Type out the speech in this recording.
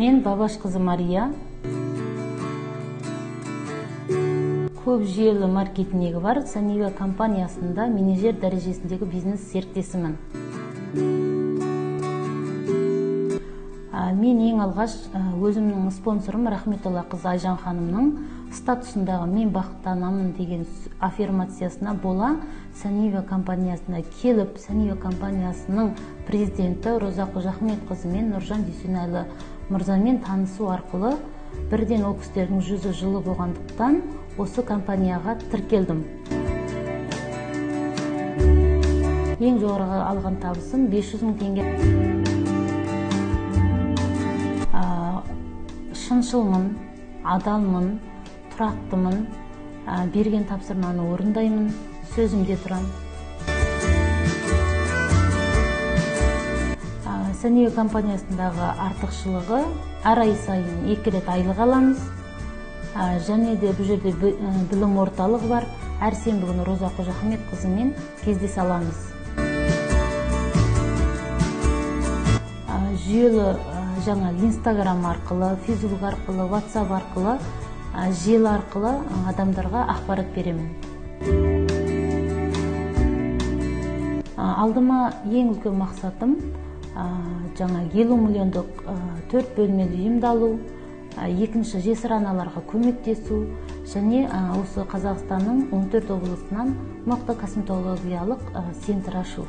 Мен Бабаш кызы Мария. Көп жүйелі маркетинги бар Санива компаниясында менеджер дәрежесіндегі бизнес серіктесімін. Мен ең алғаш өзімнің спонсорым Рахметолла кызы Айжан ханымның статусындағы мен бақыттанамын деген аффирмациясына бола Санива компаниясына келіп, Санива компаниясының президенті Роза Қожахмет қызы мен Нұржан Дүйсенайлы мырзамен танысу арқылы бірден ол кісілердің жүзі жылы болғандықтан осы компанияға тіркелдім. Ең жоғарғы алған табысым 500 мың теңге. Шыншылмын, адалмын, тұрақтымын, берген тапсырманы орындаймын, сөзімде тұрам. Санива компаниясындағы артықшылығы әр ай сайын 2 рет айлық аламыз. Және де бұл жерде білім орталығы бар. Әр сенбі күні Роза Қожахмет қызымен кездесе аламыз. Жүйелі жаңа Instagram арқылы, Facebook арқылы, WhatsApp арқылы, желі арқылы адамдарға ақпарат беремін. Алдыма ең үлкен мақсатым жаңа 50 миллиондық 4 бөлмелі үйімді алу, екінші жесір аналарға көмектесу және осы Қазақстанның 14 облысынан мықты косметологиялық центр ашу.